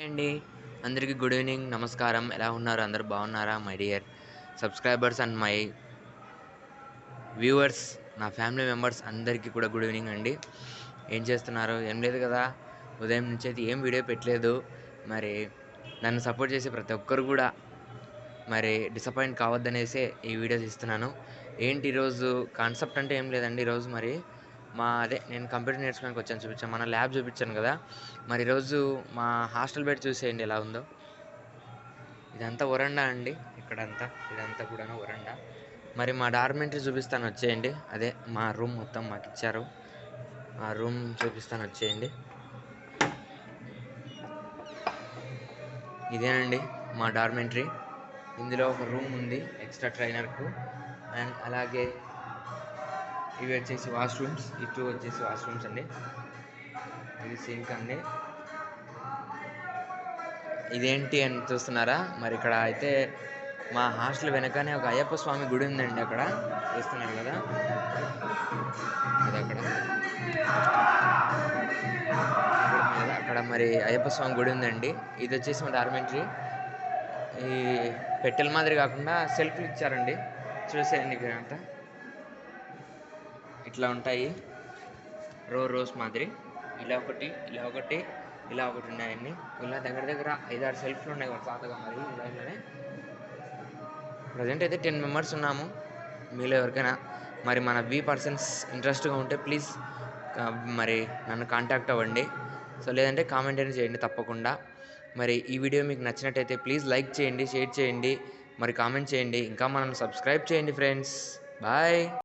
అండి. అందరికి good evening. నమస్కారం. ఎలా ఉన్నారు? అందరూ బాగున్నారా? My dear subscribers and my viewers, నా ఫ్యామిలీ మెంబర్స్ అందరికీ కూడా గుడ్ ఈవెనింగ్ అండి. ఏం చేస్తున్నారు? ఏం లేదు కదా! ఉదయం నుంచి అయితే ఏం వీడియో పెట్టలేదు. మరి నన్ను సపోర్ట్ చేసే ప్రతి ఒక్కరు కూడా మరి డిసప్పాయింట్ కావద్దనేసే ఈ వీడియో తీస్తున్నాను. ఏంటి ఈరోజు కాన్సెప్ట్ అంటే ఏం లేదండి. ఈరోజు మరి నేను కంప్యూటర్ నేర్చుకోవడానికి వచ్చాను చూపించాను. మన ల్యాబ్ చూపించాను కదా! మరి ఈరోజు మా హాస్టల్ బెడ్ చూసేయండి ఎలా ఉందో. ఇదంతా వరండా అండి. ఇదంతా కూడాను వరండా. మరి మా డార్మెంటరీ చూపిస్తాను వచ్చేయండి. అదే మా రూమ్ మొత్తం మాకిచ్చారు. ఆ రూమ్ చూపిస్తాను వచ్చేయండి. ఇదేనండి మా డార్మెంటరీ. ఇందులో ఒక రూమ్ ఉంది ఎక్స్ట్రా ట్రైనర్‌కు. అండ్ అలాగే ఇవి వచ్చేసి వాష్‌రూమ్స్. ఇటు వచ్చేసి వాష్‌రూమ్స్ అండి. ఇది సింక్ అండి. ఇదేంటి అని చూస్తున్నారా? మరి ఇక్కడ అయితే మా హాస్టల్ వెనకనే ఒక అయ్యప్ప స్వామి గుడి ఉందండి అక్కడ. చూస్తున్నారు కదా! అదక్కడ. కనపడుతుంది కదా! అక్కడ మరి అయ్యప్ప స్వామి గుడి ఉందండి. ఇదొచ్చేసి మా డార్మెంటరీ. ఈ పెట్టెల మాదిరి కాకుండా సెల్ఫ్‌లు ఇచ్చారండి. చూసేయండి ఇక్కడంతా. ఇట్లా ఉంటాయి. రోస్ మాదిరి. ఇలా ఒకటి, ఇలా ఒకటి, ఇలా ఒకటి ఉన్నాయండి. ఇలా దగ్గర దగ్గర 5, 6 సెల్ఫ్‌లు ఉన్నాయి వరుసగా మరి లైన్‌లోనే. ప్రెజెంట్ అయితే 10 మెంబర్స్ ఉన్నాము. మీలో ఎవరికైనా మరి మన పర్సన్స్ ఇంట్రెస్ట్‌గా ఉంటే ప్లీజ్ మరి నన్ను కాంటాక్ట్ అవ్వండి. సో, లేదంటే కామెంట్ అయినా చేయండి తప్పకుండా. మరి ఈ వీడియో మీకు నచ్చినట్టయితే ప్లీజ్ లైక్ చేయండి, షేర్ చేయండి, మరి కామెంట్ చేయండి. ఇంకా మనల్ని సబ్స్క్రైబ్ చేయండి ఫ్రెండ్స్. బాయ్.